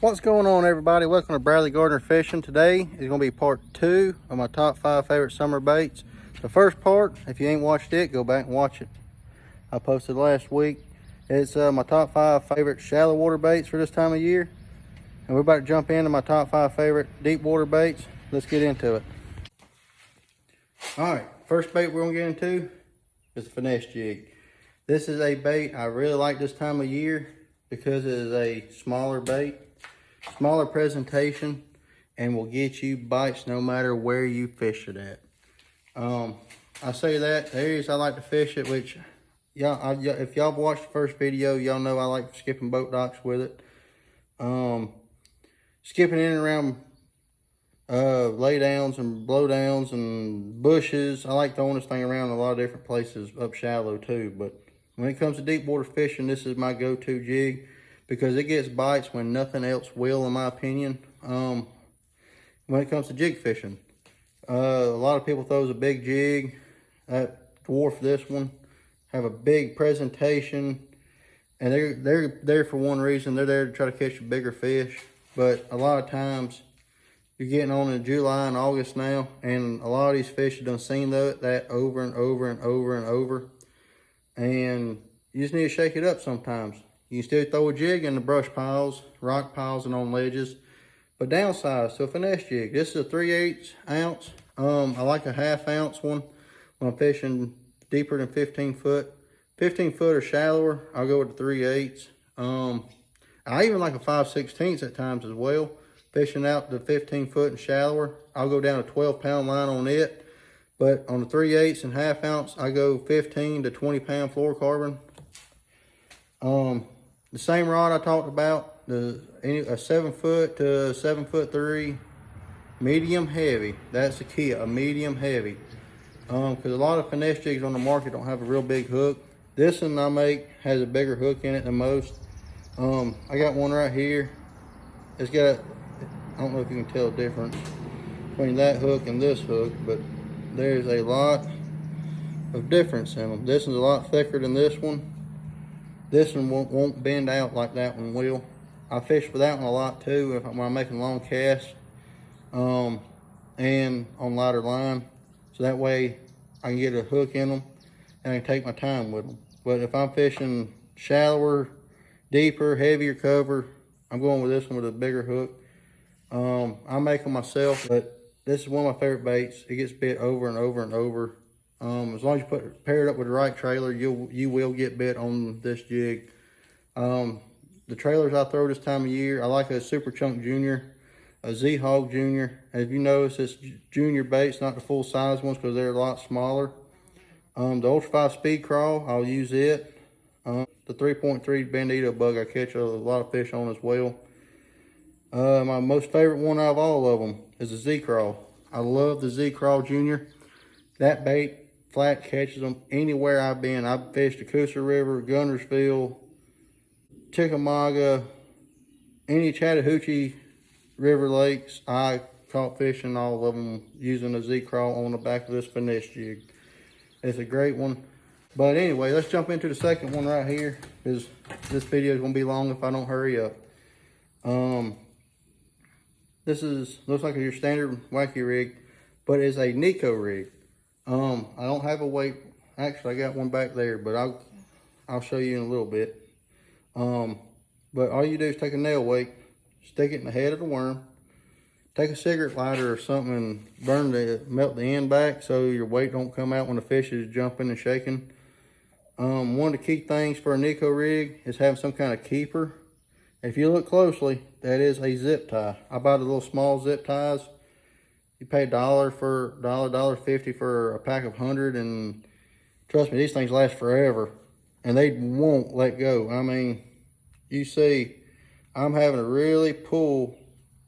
What's going on, everybody? Welcome to Bradley Gardner Fishing. Today is going to be part 2 of my top 5 favorite summer baits. The first part, if you ain't watched it, go back and watch it. I posted last week. It's my top 5 favorite shallow water baits for this time of year. And we're about to jump into my top 5 favorite deep water baits. Let's get into it. Alright, first bait we're going to get into is the Finesse Jig. This is a bait I really like this time of year because it is a smaller bait. Smaller presentation, and will get you bites no matter where you fish it at. I say that the areas I like to fish it, which if y'all watched the first video, y'all know I like skipping boat docks with it. Skipping in and around lay downs and blow downs and bushes. I like throwing this thing around a lot of different places up shallow too, but when it comes to deep water fishing, this is my go-to jig, because it gets bites when nothing else will, in my opinion. When it comes to jig fishing, a lot of people throws a big jig that dwarf this one, have a big presentation, and they're there for one reason. They're there to try to catch a bigger fish. But a lot of times you're getting on in July and August now, and a lot of these fish have done seen that over and over and over and over, and you just need to shake it up sometimes. You can still throw a jig in the brush piles, rock piles, and on ledges, but downsize to a finesse jig. This is a 3/8 ounce. I like a 1/2 ounce one when I'm fishing deeper than 15 foot. 15 foot or shallower, I'll go with the 3/8. I even like a 5/16 at times as well. Fishing out to 15 foot and shallower, I'll go down a 12-pound line on it. But on the 3/8 and 1/2 ounce, I go 15 to 20-pound fluorocarbon. The same rod I talked about, a 7 foot to 7'3", medium heavy. That's the key, a medium heavy. Because a lot of finesse jigs on the market don't have a real big hook. This one I make has a bigger hook in it than most. I got one right here. It's got, I don't know if you can tell the difference between that hook and this hook, but there's a lot of difference in them. This one's a lot thicker than this one. This one won't bend out like that one will. I fish with that one a lot too when I'm making long casts and on lighter line. So that way I can get a hook in them and I can take my time with them. But if I'm fishing shallower, deeper, heavier cover, I'm going with this one with a bigger hook. I make them myself, but this is one of my favorite baits. It gets bit over and over and over. As long as you pair it up with the right trailer, you will get bit on this jig. The trailers I throw this time of year, I like a Super Chunk Junior, a Z-Hog Junior. As you notice, it's junior baits, not the full size ones, because they're a lot smaller. The Ultra 5 Speed Crawl, I'll use it. The 3.3 Bandito bug I catch a lot of fish on as well. My most favorite one out of all of them is the Z-Crawl. I love the Z-Crawl Junior. That bait flat catches them anywhere I've been. I've fished the Coosa River, Guntersville, Chickamauga, any Chattahoochee River lakes. I caught fishing all of them using a Z-Crawl on the back of this finesse jig. It's a great one. But anyway, let's jump into the second one right here, because this video is going to be long if I don't hurry up. This looks like your standard wacky rig, but it's a Nico Rig. I don't have a weight. Actually, I got one back there, but I'll show you in a little bit. But all you do is take a nail weight, stick it in the head of the worm, take a cigarette lighter or something and melt the end back so your weight don't come out when the fish is jumping and shaking. One of the key things for a Nico Rig is having some kind of keeper. If you look closely, that is a zip tie. I buy the little small zip ties. You pay $1.50 for a pack of 100, and trust me, these things last forever, and they won't let go. I mean, you see, I'm having to really pull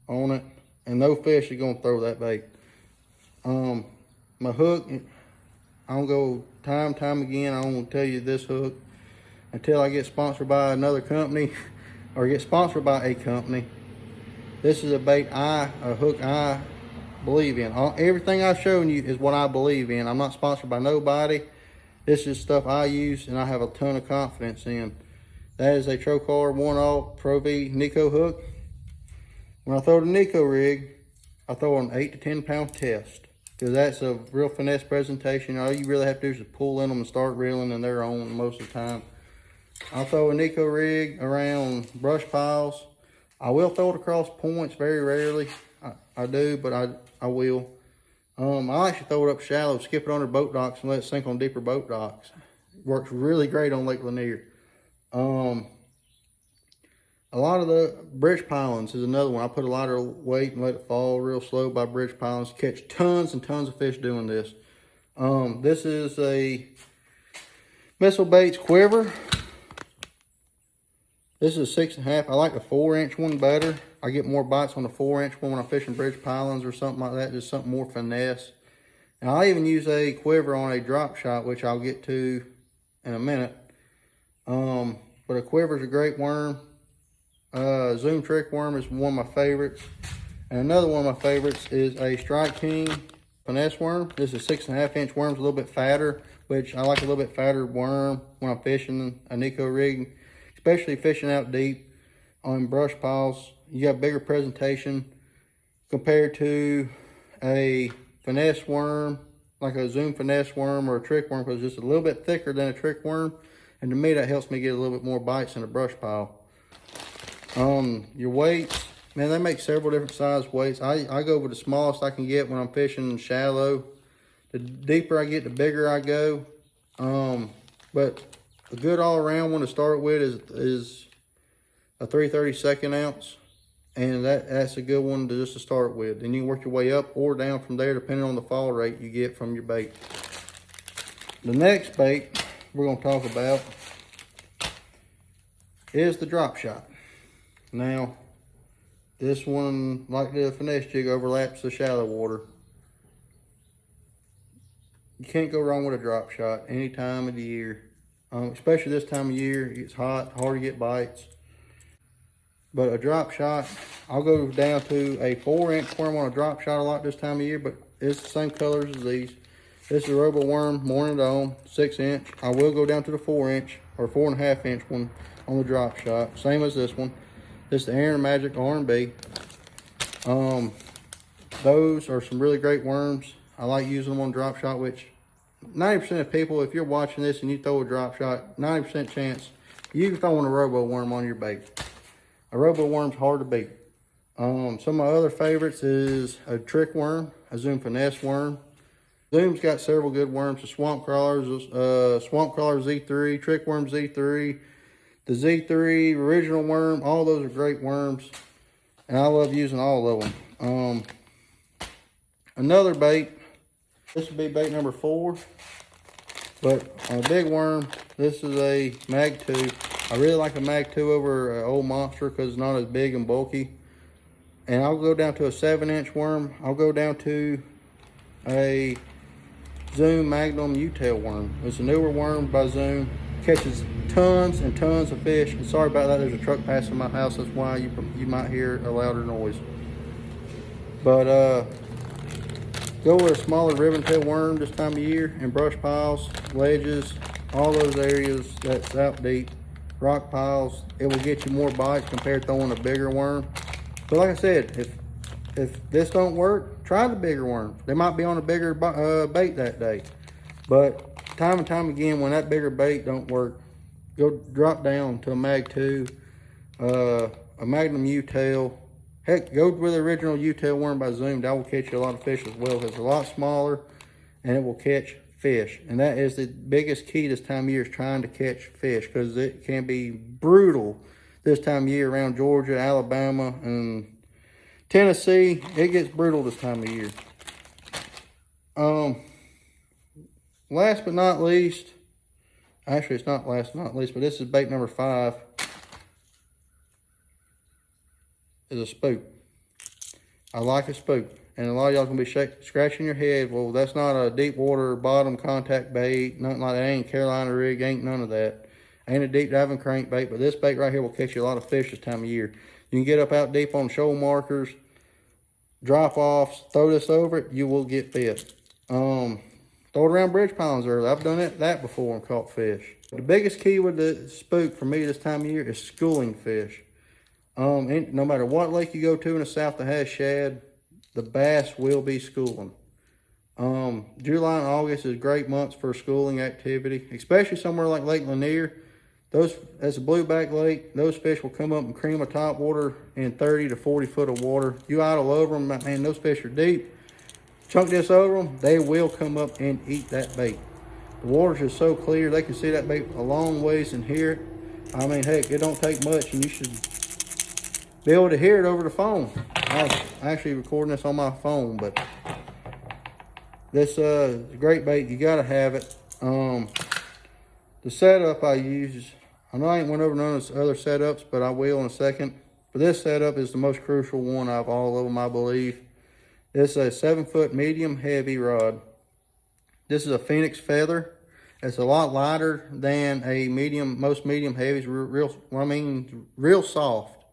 on it, and no fish are gonna throw that bait. My hook, I don't go time again. I don't tell you this hook until I get sponsored by another company or get sponsored by a company. This is a hook I believe in. Everything I've shown you is what I believe in. I'm not sponsored by nobody. This is stuff I use and I have a ton of confidence in. That is a Trocar 1/0 Pro V Nico hook. When I throw the Nico Rig, I throw an 8 to 10 pound test, because that's a real finesse presentation. All you really have to do is pull in them and start reeling, and they're on most of the time. I'll throw a Nico Rig around brush piles. I will throw it across points very rarely. I do, but I will. I actually throw it up shallow, skip it under boat docks, and let it sink on deeper boat docks. It works really great on Lake Lanier. A lot of the bridge pilings is another one. I put a lot of weight and let it fall real slow by bridge pilings. Catch tons and tons of fish doing this. This is a Missile Baits quiver. This is a 6.5. I like the 4-inch one better. I get more bites on the 4-inch one when I'm fishing bridge pilings or something like that. Just something more finesse. And I even use a quiver on a drop shot, which I'll get to in a minute. But a quiver is a great worm. Zoom trick worm is one of my favorites. And another one of my favorites is a Strike King finesse worm. This is 6.5-inch worm, a little bit fatter, which I like a little bit fatter worm when I'm fishing a Nico Rig, especially fishing out deep on brush piles. You got bigger presentation compared to a finesse worm, like a Zoom finesse worm or a trick worm, because it's just a little bit thicker than a trick worm. And to me, that helps me get a little bit more bites in a brush pile. Your weights, man, they make several different size weights. I go with the smallest I can get when I'm fishing shallow. The deeper I get, the bigger I go. But a good all-around one to start with is a 3/32 ounce, and that's a good one to start with. And you can work your way up or down from there depending on the fall rate you get from your bait. The next bait we're going to talk about is the drop shot. Now, this one, like the Finesse Jig, overlaps the shallow water. You can't go wrong with a drop shot any time of the year. Especially this time of year, it's hot, hard to get bites. But a drop shot, I'll go down to a 4-inch worm on a drop shot a lot this time of year, but it's the same colors as these. This is a Robo Worm Morning Dawn, 6-inch. I will go down to the 4-inch or 4.5-inch one on the drop shot, same as this one. This is the Aaron Magic R&B. Those are some really great worms. I like using them on drop shot, which 90% of people, if you're watching this and you throw a drop shot, 90% chance you're throwing a Robo Worm on your bait. A Robo Worm's hard to beat. Some of my other favorites is a trick worm, a Zoom finesse worm. Zoom's got several good worms, the Swamp Crawlers, Swamp Crawler Z3, Trick Worm Z3, the Z3 original worm. All those are great worms, and I love using all of them. Another bait, this would be bait number 4, but on a big worm, this is a Mag 2. I really like a Mag 2 over an old Monster because it's not as big and bulky. And I'll go down to a 7-inch worm. I'll go down to a Zoom Magnum U-tail worm. It's a newer worm by Zoom. Catches tons and tons of fish. And sorry about that, there's a truck passing my house. That's why you might hear a louder noise. But go with a smaller ribbon tail worm this time of year in brush piles, ledges, all those areas that's out deep. Rock piles, it will get you more bites compared to throwing a bigger worm. But like I said, if this don't work, try the bigger worm. They might be on a bigger bait that day. But time and time again, when that bigger bait don't work, go drop down to a Mag 2, a Magnum U-tail. Heck, go with the original U-tail worm by Zoom. That will catch you a lot of fish as well. It's a lot smaller and it will catch fish. And that is the biggest key this time of year, is trying to catch fish, because it can be brutal this time of year around Georgia, Alabama, and Tennessee. It gets brutal this time of year. Last but not least, actually it's not last but not least, but this is bait number 5, is a spook. I like a spook. And a lot of y'all gonna be scratching your head. Well, that's not a deep water bottom contact bait, nothing like that. Ain't Carolina rig, ain't none of that. Ain't a deep diving crankbait, but this bait right here will catch you a lot of fish this time of year. You can get up out deep on shoal markers, drop offs, throw this over it, you will get fish. Throw it around bridge pilings early. I've done that before and caught fish. The biggest key with the spook for me this time of year is schooling fish. No matter what lake you go to in the south that has shad, the bass will be schooling. July and August is great months for schooling activity, especially somewhere like Lake Lanier. As a blueback lake, those fish will come up and cream a top water in 30 to 40 foot of water. You idle over them, man, those fish are deep. Chunk this over them, they will come up and eat that bait. The water's just so clear, they can see that bait a long ways and hear it. I mean, heck, it don't take much, and you should be able to hear it over the phone. I'm actually recording this on my phone, but this is a great bait. You gotta have it. The setup I use, I know I ain't went over none of the other setups, but I will in a second. But this setup is the most crucial one out of all of them, I believe. It's a 7-foot medium heavy rod. This is a Phoenix feather. It's a lot lighter than a most medium heavies. Real soft,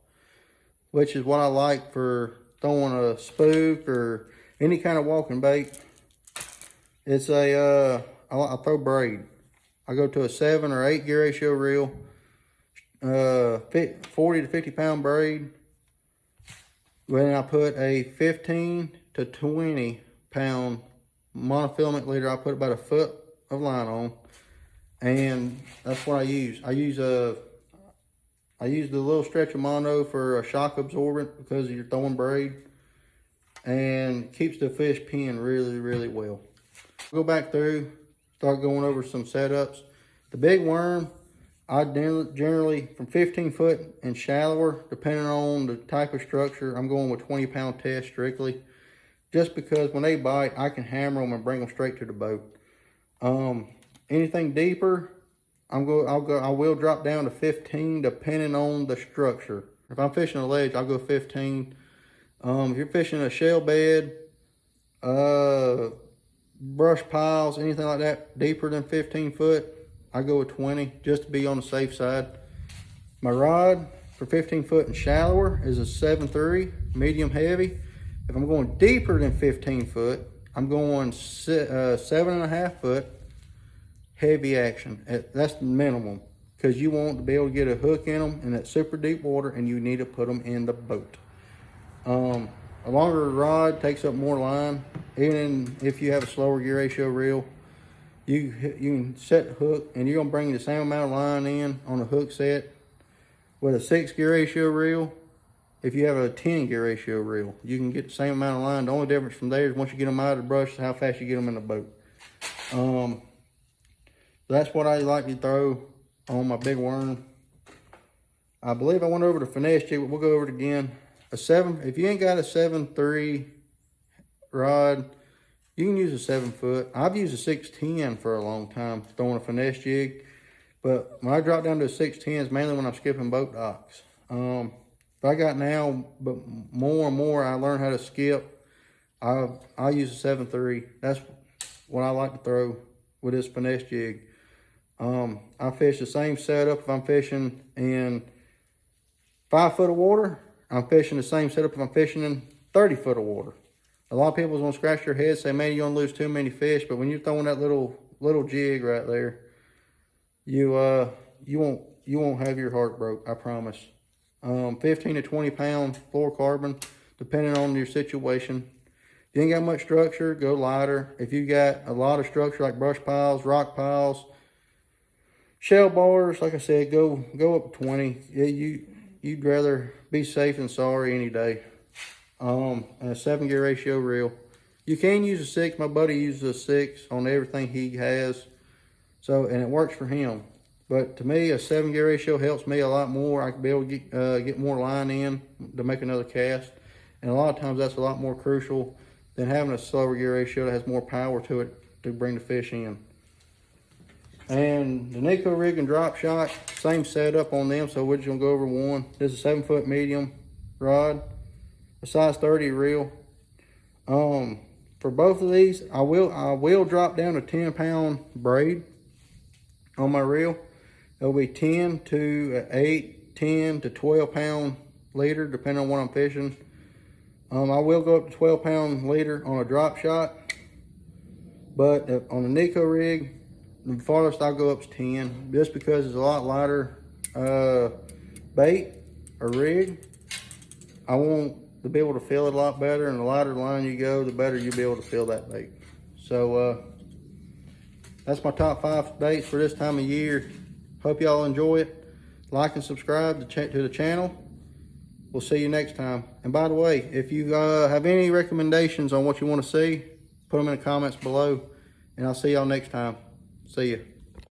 which is what I like for throwing a spook or any kind of walking bait. It's I throw braid. I go to a 7 or 8 gear ratio reel, 40 to 50 pound braid. Then I put a 15 to 20 pound monofilament leader. I put about a foot of line on, and that's what I use. I use the little stretch of mono for a shock absorbent because you're throwing braid, and keeps the fish pinned really, really well. Go back through, start going over some setups. The big worm, I generally from 15 foot and shallower, depending on the type of structure, I'm going with 20 pound test strictly. Just because when they bite, I can hammer them and bring them straight to the boat. Anything deeper, I will drop down to 15 depending on the structure. If I'm fishing a ledge, I'll go 15. If you're fishing a shell bed, brush piles, anything like that, deeper than 15 foot, I go with 20 just to be on the safe side. My rod for 15 foot and shallower is a 7.3 medium heavy. If I'm going deeper than 15 foot, I'm going 7.5 foot heavy action. That's the minimum, because you want to be able to get a hook in them in that super deep water, and you need to put them in the boat. A longer rod takes up more line. Even if you have a slower gear ratio reel, you can set the hook, and you're gonna bring the same amount of line in on a hook set with a 6 gear ratio reel. If you have a 10 gear ratio reel, you can get the same amount of line. The only difference from there is once you get them out of the brush, is how fast you get them in the boat. That's what I like to throw on my big worm. I believe I went over the Finesse Jig, but we'll go over it again. If you ain't got a 7.3 rod, you can use a 7 foot. I've used a 6.10 for a long time throwing a Finesse Jig, but when I drop down to a 6.10, it's mainly when I'm skipping boat docks. But I got now, but more and more I learn how to skip. I use a 7.3. That's what I like to throw with this Finesse Jig. I fish the same setup if I'm fishing in 5 foot of water. I'm fishing the same setup if I'm fishing in 30 foot of water. A lot of people is gonna scratch their head, say, man, you're gonna lose too many fish. But when you're throwing that little jig right there, you won't have your heart broke, I promise. 15 to 20 pound fluorocarbon, depending on your situation. If you ain't got much structure, go lighter. If you got a lot of structure like brush piles, rock piles, shell bars, like I said, go up to 20. Yeah, you'd rather be safe than sorry any day. And a 7 gear ratio reel. You can use a 6. My buddy uses a 6 on everything he has, and it works for him. But to me, a 7 gear ratio helps me a lot more. I can be able to get more line in to make another cast, and a lot of times that's a lot more crucial than having a slower gear ratio that has more power to it to bring the fish in. And the Nico Rig and drop shot, same setup on them, so we're just gonna go over one. This is a 7 foot medium rod, a size 30 reel. For both of these, I will drop down to 10 pound braid on my reel. It'll be 10 to 8, 10 to 12 pound leader, depending on what I'm fishing. I will go up to 12 pound leader on a drop shot, but on the Nico Rig, the farthest I'll go up is 10, just because it's a lot lighter bait or rig. I want to be able to feel it a lot better, and the lighter the line you go, the better you'll be able to feel that bait. So that's my top 5 baits for this time of year. Hope y'all enjoy it. Like and subscribe to the channel. We'll see you next time. And by the way, if you have any recommendations on what you want to see, put them in the comments below, and I'll see y'all next time. See ya.